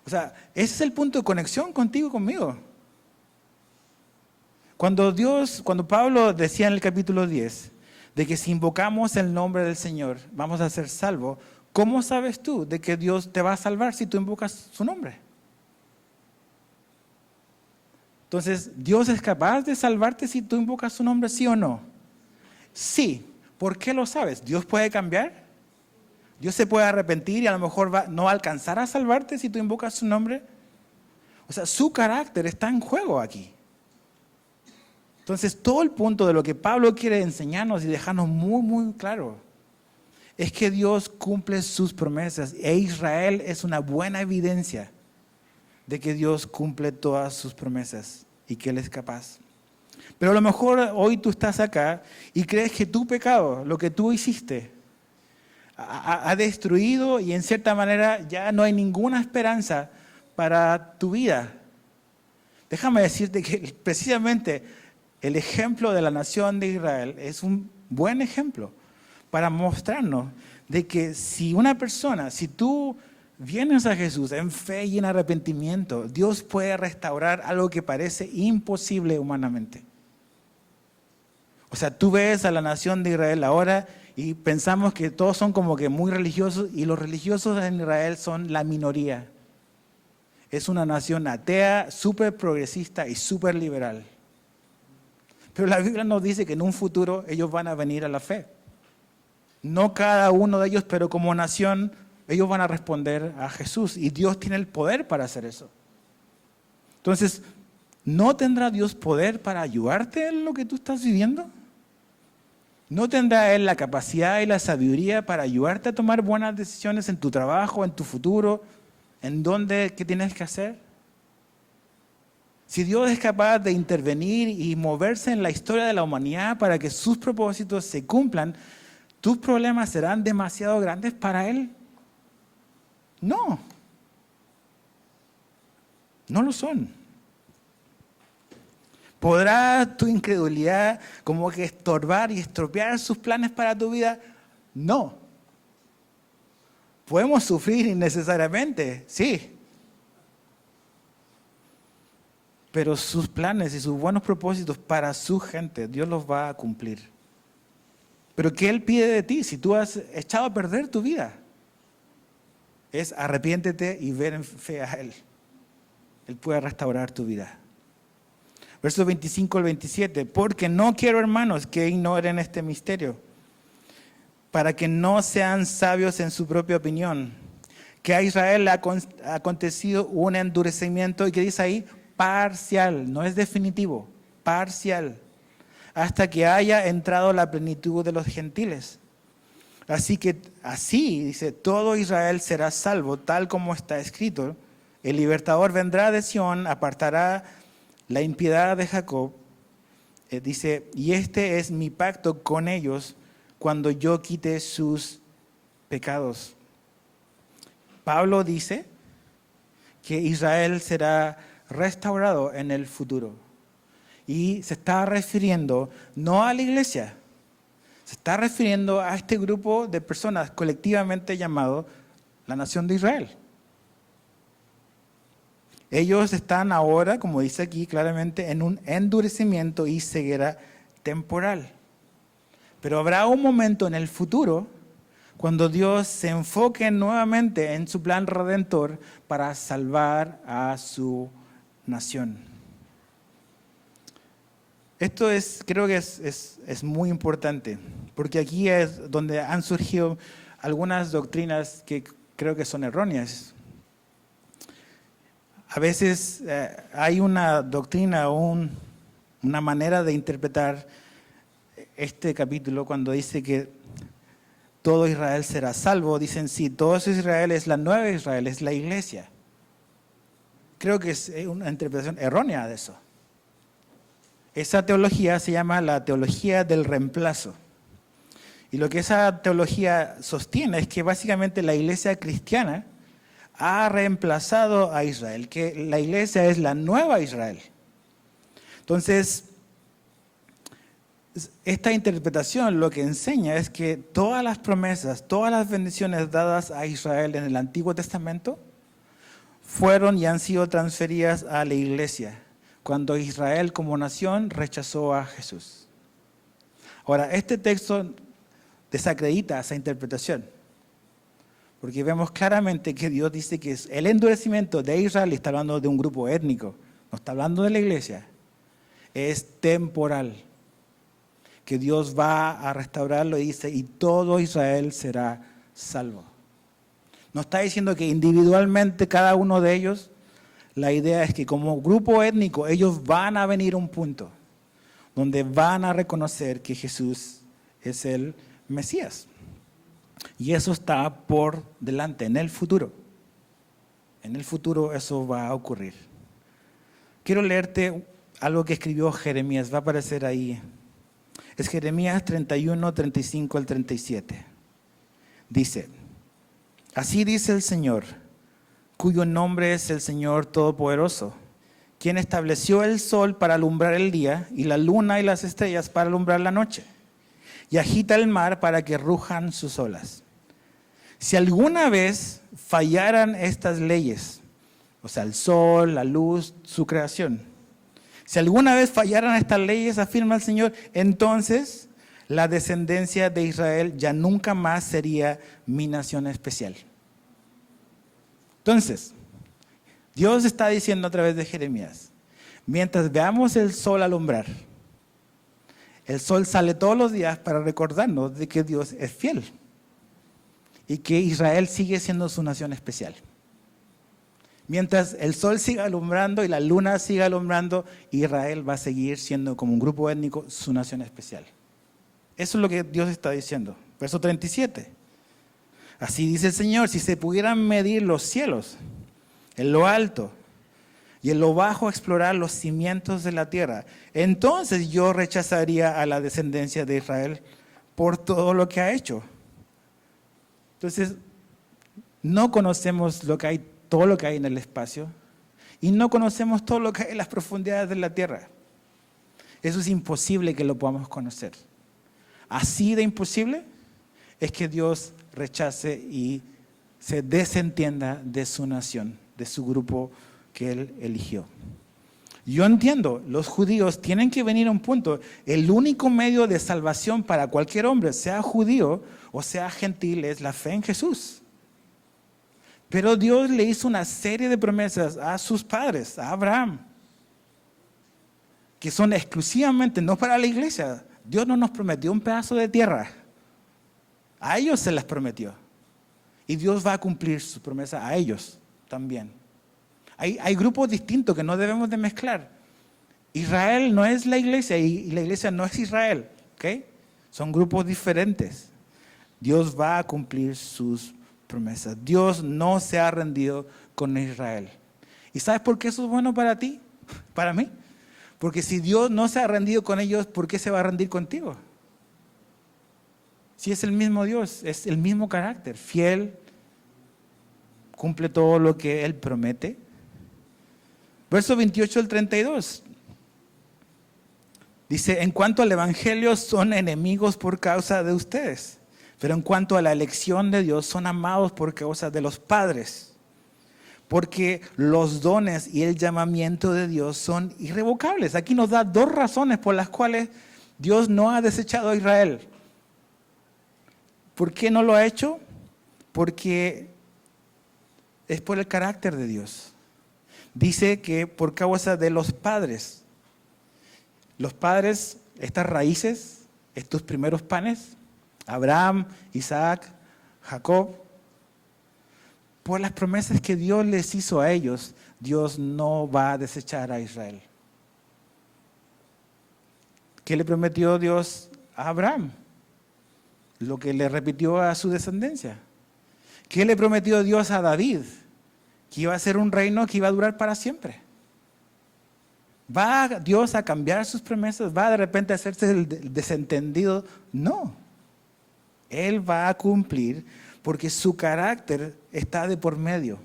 O sea, ese es el punto de conexión contigo, conmigo. Cuando Pablo decía en el capítulo 10, de que si invocamos el nombre del Señor, vamos a ser salvos, ¿cómo sabes tú de que Dios te va a salvar si tú invocas su nombre? Entonces, ¿Dios es capaz de salvarte si tú invocas su nombre, sí o no? Sí. ¿Por qué lo sabes? ¿Dios puede cambiar? ¿Dios se puede arrepentir y a lo mejor no va a alcanzar a salvarte si tú invocas su nombre? O sea, su carácter está en juego aquí. Entonces, todo el punto de lo que Pablo quiere enseñarnos y dejarnos muy, muy claro es que Dios cumple sus promesas e Israel es una buena evidencia de que Dios cumple todas sus promesas y que Él es capaz. Pero a lo mejor hoy tú estás acá y crees que tu pecado, lo que tú hiciste, ha destruido y en cierta manera ya no hay ninguna esperanza para tu vida. Déjame decirte que precisamente el ejemplo de la nación de Israel es un buen ejemplo para mostrarnos de que si una persona, si tú vienes a Jesús en fe y en arrepentimiento, Dios puede restaurar algo que parece imposible humanamente. O sea, tú ves a la nación de Israel ahora y pensamos que todos son como que muy religiosos y los religiosos en Israel son la minoría. Es una nación atea, súper progresista y súper liberal. Pero la Biblia nos dice que en un futuro ellos van a venir a la fe. No cada uno de ellos, pero como nación, ellos van a responder a Jesús y Dios tiene el poder para hacer eso. Entonces, ¿no tendrá Dios poder para ayudarte en lo que tú estás viviendo? ¿No tendrá Él la capacidad y la sabiduría para ayudarte a tomar buenas decisiones en tu trabajo, en tu futuro, en qué tienes que hacer? Si Dios es capaz de intervenir y moverse en la historia de la humanidad para que sus propósitos se cumplan, ¿tus problemas serán demasiado grandes para Él? No. No lo son. ¿Podrá tu incredulidad como que estorbar y estropear sus planes para tu vida? No. ¿Podemos sufrir innecesariamente? Sí. Pero sus planes y sus buenos propósitos para su gente, Dios los va a cumplir. Pero ¿qué Él pide de ti si tú has echado a perder tu vida? Es arrepiéntete y ver en fe a Él. Él puede restaurar tu vida. Versos 25 al 27. Porque no quiero, hermanos, que ignoren este misterio, para que no sean sabios en su propia opinión, que a Israel le ha acontecido un endurecimiento, y que dice ahí, parcial, no es definitivo, parcial, hasta que haya entrado la plenitud de los gentiles. Así que, dice, todo Israel será salvo, tal como está escrito. El libertador vendrá de Sión, apartará la impiedad de Jacob, dice, y este es mi pacto con ellos cuando yo quite sus pecados. Pablo dice que Israel será restaurado en el futuro. Y se está refiriendo no a la iglesia, se está refiriendo a este grupo de personas colectivamente llamado la nación de Israel. Ellos están ahora, como dice aquí claramente, en un endurecimiento y ceguera temporal. Pero habrá un momento en el futuro cuando Dios se enfoque nuevamente en su plan redentor para salvar a su nación. Esto creo que es muy importante, porque aquí es donde han surgido algunas doctrinas que creo que son erróneas. A veces hay una doctrina o una manera de interpretar este capítulo cuando dice que todo Israel será salvo. Dicen, sí, todo Israel es la nueva Israel, es la iglesia. Creo que es una interpretación errónea de eso. Esa teología se llama la teología del reemplazo. Y lo que esa teología sostiene es que básicamente la iglesia cristiana ha reemplazado a Israel, que la iglesia es la nueva Israel. Entonces, esta interpretación lo que enseña es que todas las promesas, todas las bendiciones dadas a Israel en el Antiguo Testamento fueron y han sido transferidas a la iglesia cuando Israel como nación rechazó a Jesús. Ahora, este texto desacredita esa interpretación, porque vemos claramente que Dios dice que el endurecimiento de Israel, está hablando de un grupo étnico, no está hablando de la iglesia, es temporal, que Dios va a restaurarlo y dice, y todo Israel será salvo. No está diciendo que individualmente cada uno de ellos, la idea es que como grupo étnico ellos van a venir a un punto donde van a reconocer que Jesús es el Mesías. Y eso está por delante, en el futuro. En el futuro eso va a ocurrir. Quiero leerte algo que escribió Jeremías, va a aparecer ahí. Es Jeremías 31, 35 al 37. Dice, así dice el Señor, cuyo nombre es el Señor Todopoderoso, quien estableció el sol para alumbrar el día y la luna y las estrellas para alumbrar la noche, y agita el mar para que rujan sus olas. Si alguna vez fallaran estas leyes, o sea, el sol, la luz, su creación, si alguna vez fallaran estas leyes, afirma el Señor, entonces la descendencia de Israel ya nunca más sería mi nación especial. Entonces, Dios está diciendo a través de Jeremías, mientras veamos el sol alumbrar, el sol sale todos los días para recordarnos de que Dios es fiel y que Israel sigue siendo su nación especial. Mientras el sol siga alumbrando y la luna siga alumbrando, Israel va a seguir siendo como un grupo étnico su nación especial. Eso es lo que Dios está diciendo. Verso 37. Así dice el Señor, si se pudieran medir los cielos en lo alto y en lo bajo explorar los cimientos de la tierra, entonces yo rechazaría a la descendencia de Israel por todo lo que ha hecho. Entonces, no conocemos todo lo que hay en el espacio y no conocemos todo lo que hay en las profundidades de la tierra. Eso es imposible que lo podamos conocer. Así de imposible es que Dios rechace y se desentienda de su nación, de su grupo que Él eligió. Yo entiendo, los judíos tienen que venir a un punto. El único medio de salvación para cualquier hombre, sea judío o sea gentil, es la fe en Jesús. Pero Dios le hizo una serie de promesas a sus padres, a Abraham, que son exclusivamente no para la iglesia. Dios no nos prometió un pedazo de tierra. A ellos se les prometió. Y Dios va a cumplir su promesa a ellos también. Hay grupos distintos que no debemos de mezclar. Israel no es la iglesia y la iglesia no es Israel. ¿Okay? Son grupos diferentes. Dios va a cumplir sus promesas. Dios no se ha rendido con Israel. ¿Y sabes por qué eso es bueno para ti? Para mí. Porque si Dios no se ha rendido con ellos, ¿por qué se va a rendir contigo? Si es el mismo Dios, es el mismo carácter, fiel, cumple todo lo que Él promete. Verso 28 al 32. Dice, en cuanto al Evangelio son enemigos por causa de ustedes, pero en cuanto a la elección de Dios son amados por causa de los padres. Porque los dones y el llamamiento de Dios son irrevocables. Aquí nos da dos razones por las cuales Dios no ha desechado a Israel. ¿Por qué no lo ha hecho? Porque es por el carácter de Dios. Dice que por causa de los padres. Los padres, estas raíces, estos primeros panes, Abraham, Isaac, Jacob, por las promesas que Dios les hizo a ellos, Dios no va a desechar a Israel. ¿Qué le prometió Dios a Abraham? Lo que le repitió a su descendencia. ¿Qué le prometió Dios a David? Que iba a ser un reino que iba a durar para siempre. ¿Va Dios a cambiar sus promesas? ¿Va de repente a hacerse el desentendido? No. Él va a cumplir porque su carácter está de por medio.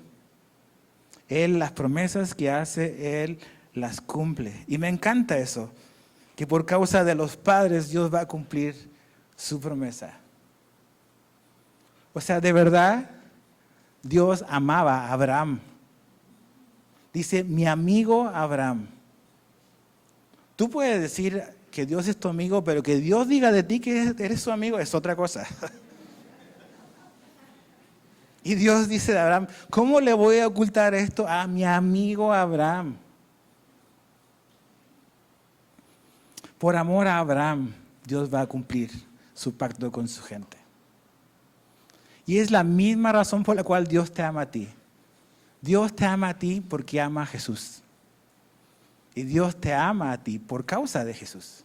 Él, las promesas que hace, Él las cumple. Y me encanta eso, que por causa de los padres Dios va a cumplir su promesa. O sea, de verdad, Dios amaba a Abraham. Dice, mi amigo Abraham. Tú puedes decir que Dios es tu amigo, pero que Dios diga de ti que eres su amigo es otra cosa. Y Dios dice de Abraham, ¿cómo le voy a ocultar esto a mi amigo Abraham? Por amor a Abraham, Dios va a cumplir su pacto con su gente. Y es la misma razón por la cual Dios te ama a ti. Dios te ama a ti porque ama a Jesús. Y Dios te ama a ti por causa de Jesús.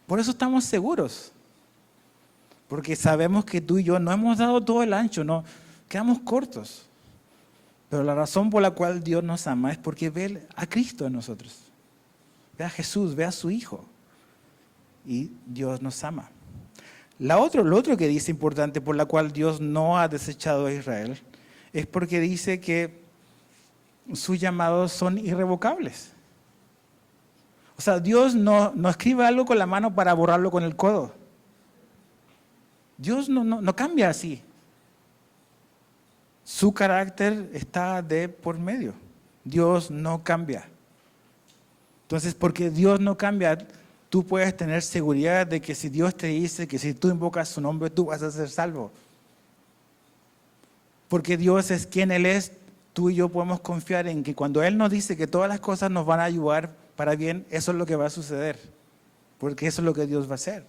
Por eso estamos seguros. Porque sabemos que tú y yo no hemos dado todo el ancho, no, quedamos cortos. Pero la razón por la cual Dios nos ama es porque ve a Cristo en nosotros. Ve a Jesús, ve a su Hijo. Y Dios nos ama. Lo otro que dice importante por la cual Dios no ha desechado a Israel es porque dice que sus llamados son irrevocables. O sea, Dios no escribe algo con la mano para borrarlo con el codo. Dios no cambia así. Su carácter está de por medio. Dios no cambia. Entonces, porque Dios no cambia, tú puedes tener seguridad de que si Dios te dice que si tú invocas su nombre, tú vas a ser salvo. Porque Dios es quien Él es, tú y yo podemos confiar en que cuando Él nos dice que todas las cosas nos van a ayudar para bien, eso es lo que va a suceder. Porque eso es lo que Dios va a hacer.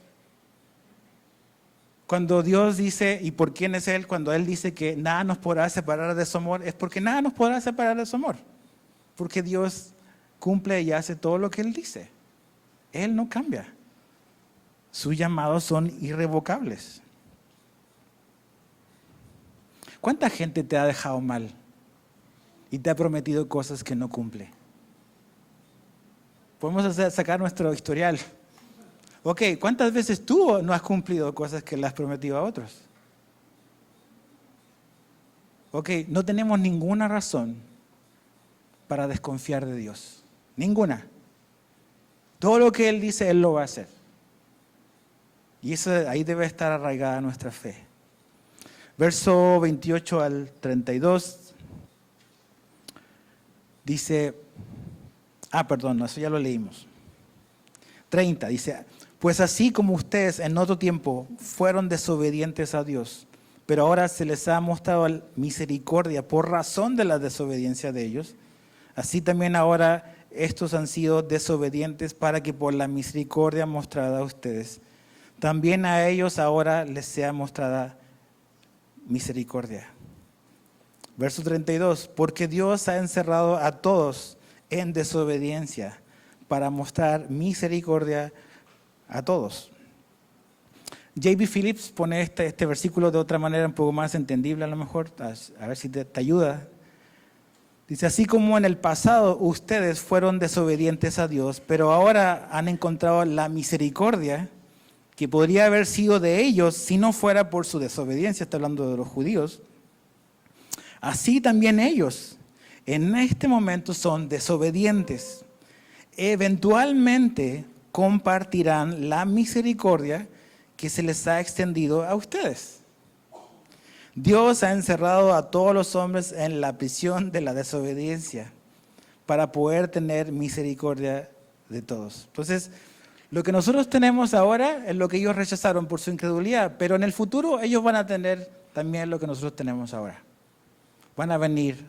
Cuando Dios dice, ¿y por quién es Él? Cuando Él dice que nada nos podrá separar de su amor, es porque nada nos podrá separar de su amor. Porque Dios cumple y hace todo lo que Él dice. Él no cambia. Sus llamados son irrevocables. ¿Cuánta gente te ha dejado mal y te ha prometido cosas que no cumple? Podemos sacar nuestro historial. Ok, ¿cuántas veces tú no has cumplido cosas que le has prometido a otros? Ok, no tenemos ninguna razón para desconfiar de Dios. Ninguna. Todo lo que Él dice, Él lo va a hacer. Y eso, ahí debe estar arraigada nuestra fe. Verso 28 al 32 dice, perdón, eso ya lo leímos. 30 dice, pues así como ustedes en otro tiempo fueron desobedientes a Dios, pero ahora se les ha mostrado misericordia por razón de la desobediencia de ellos, así también ahora estos han sido desobedientes para que por la misericordia mostrada a ustedes, también a ellos ahora les sea mostrada misericordia. Verso 32, porque Dios ha encerrado a todos en desobediencia para mostrar misericordia a todos. J.B. Phillips pone este versículo de otra manera un poco más entendible a lo mejor, a ver si te ayuda. Dice, así como en el pasado ustedes fueron desobedientes a Dios, pero ahora han encontrado la misericordia que podría haber sido de ellos si no fuera por su desobediencia, está hablando de los judíos. Así también ellos en este momento son desobedientes. Eventualmente compartirán la misericordia que se les ha extendido a ustedes. Dios ha encerrado a todos los hombres en la prisión de la desobediencia para poder tener misericordia de todos. Entonces, lo que nosotros tenemos ahora es lo que ellos rechazaron por su incredulidad, pero en el futuro ellos van a tener también lo que nosotros tenemos ahora. Van a venir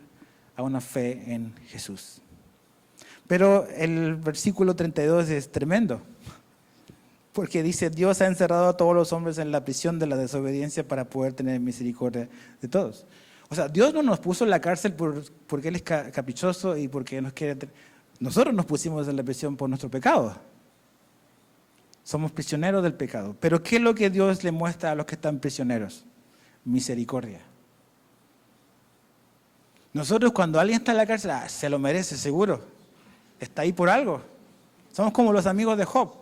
a una fe en Jesús. Pero el versículo 32 es tremendo, porque dice, Dios ha encerrado a todos los hombres en la prisión de la desobediencia para poder tener misericordia de todos. O sea, Dios no nos puso en la cárcel porque Él es caprichoso y porque nos quiere. Nosotros nos pusimos en la prisión por nuestro pecado. Somos prisioneros del pecado. Pero ¿qué es lo que Dios le muestra a los que están prisioneros? Misericordia. Nosotros cuando alguien está en la cárcel, se lo merece, seguro. Está ahí por algo. Somos como los amigos de Job.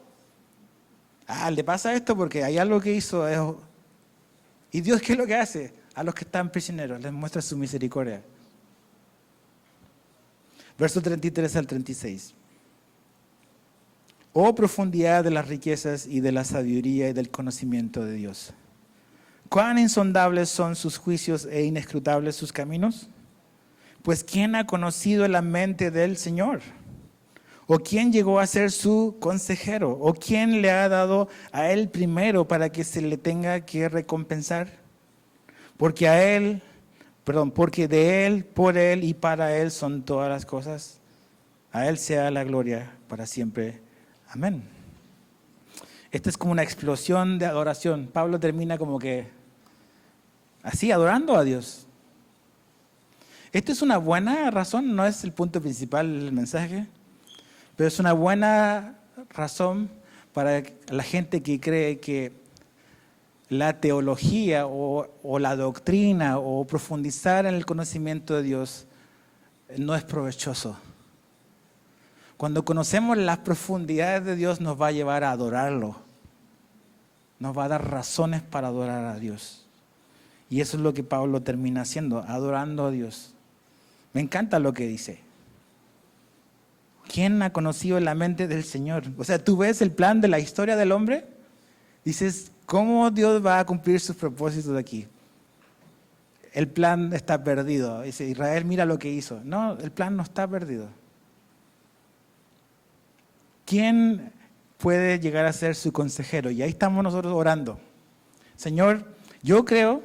Le pasa esto porque hay algo que hizo. ¿Y Dios qué es lo que hace? A los que están prisioneros les muestra su misericordia. Verso 33 al 36. Oh profundidad de las riquezas y de la sabiduría y del conocimiento de Dios. ¿Cuán insondables son sus juicios e inescrutables sus caminos? Pues ¿quién ha conocido la mente del Señor? ¿O quién llegó a ser su consejero? ¿O quién le ha dado a él primero para que se le tenga que recompensar? Porque de él, por él y para él son todas las cosas. A él sea la gloria para siempre. Amén. Esta es como una explosión de adoración. Pablo termina como que así, adorando a Dios. Esta es una buena razón, no es el punto principal del mensaje, pero es una buena razón para la gente que cree que la teología o la doctrina o profundizar en el conocimiento de Dios no es provechoso. Cuando conocemos las profundidades de Dios nos va a llevar a adorarlo. Nos va a dar razones para adorar a Dios. Y eso es lo que Pablo termina haciendo, adorando a Dios. Me encanta lo que dice. ¿Quién ha conocido la mente del Señor? O sea, tú ves el plan de la historia del hombre, dices, ¿cómo Dios va a cumplir sus propósitos aquí? El plan está perdido. Dice, Israel, mira lo que hizo. No, el plan no está perdido. ¿Quién puede llegar a ser su consejero? Y ahí estamos nosotros orando. Señor, yo creo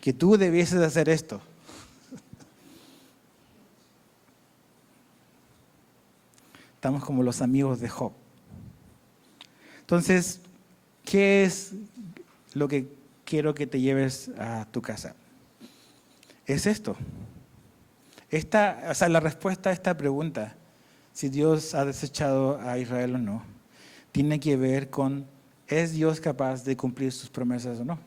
que tú debieses hacer esto. Estamos como los amigos de Job. Entonces, ¿qué es lo que quiero que te lleves a tu casa? Es esto. La respuesta a esta pregunta, si Dios ha desechado a Israel o no, tiene que ver con, ¿es Dios capaz de cumplir sus promesas o no?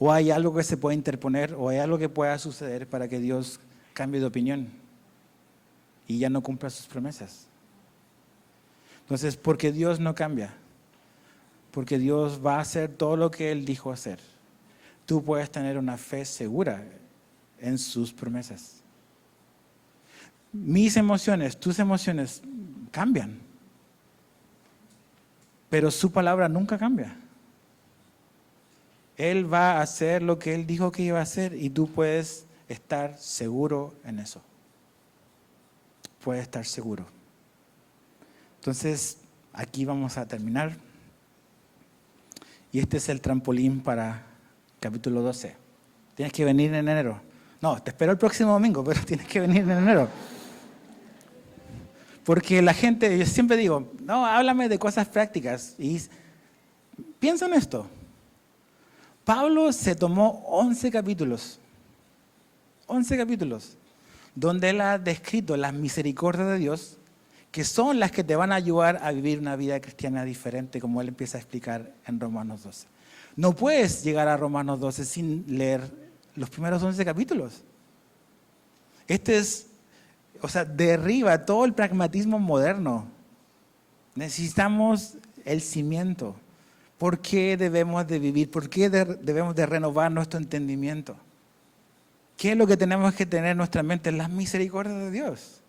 ¿O hay algo que se puede interponer o hay algo que pueda suceder para que Dios cambie de opinión y ya no cumpla sus promesas? Entonces, porque Dios no cambia, porque Dios va a hacer todo lo que Él dijo hacer, tú puedes tener una fe segura en sus promesas. Mis emociones, tus emociones cambian, pero su palabra nunca cambia. Él va a hacer lo que Él dijo que iba a hacer y tú puedes estar seguro en eso. Puedes estar seguro. Entonces, aquí vamos a terminar. Y este es el trampolín para capítulo 12. Tienes que venir en enero. No, te espero el próximo domingo, pero tienes que venir en enero. Porque la gente, yo siempre digo, no, háblame de cosas prácticas. Y piensa en esto. Pablo se tomó 11 capítulos, donde él ha descrito las misericordias de Dios, que son las que te van a ayudar a vivir una vida cristiana diferente, como él empieza a explicar en Romanos 12. No puedes llegar a Romanos 12 sin leer los primeros 11 capítulos. derriba todo el pragmatismo moderno. Necesitamos el cimiento. ¿Por qué debemos de vivir? ¿Por qué debemos de renovar nuestro entendimiento? ¿Qué es lo que tenemos que tener en nuestra mente? Las misericordias de Dios.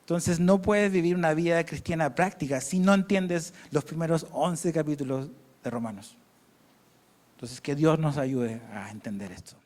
Entonces no puedes vivir una vida cristiana práctica si no entiendes los primeros 11 capítulos de Romanos. Entonces que Dios nos ayude a entender esto.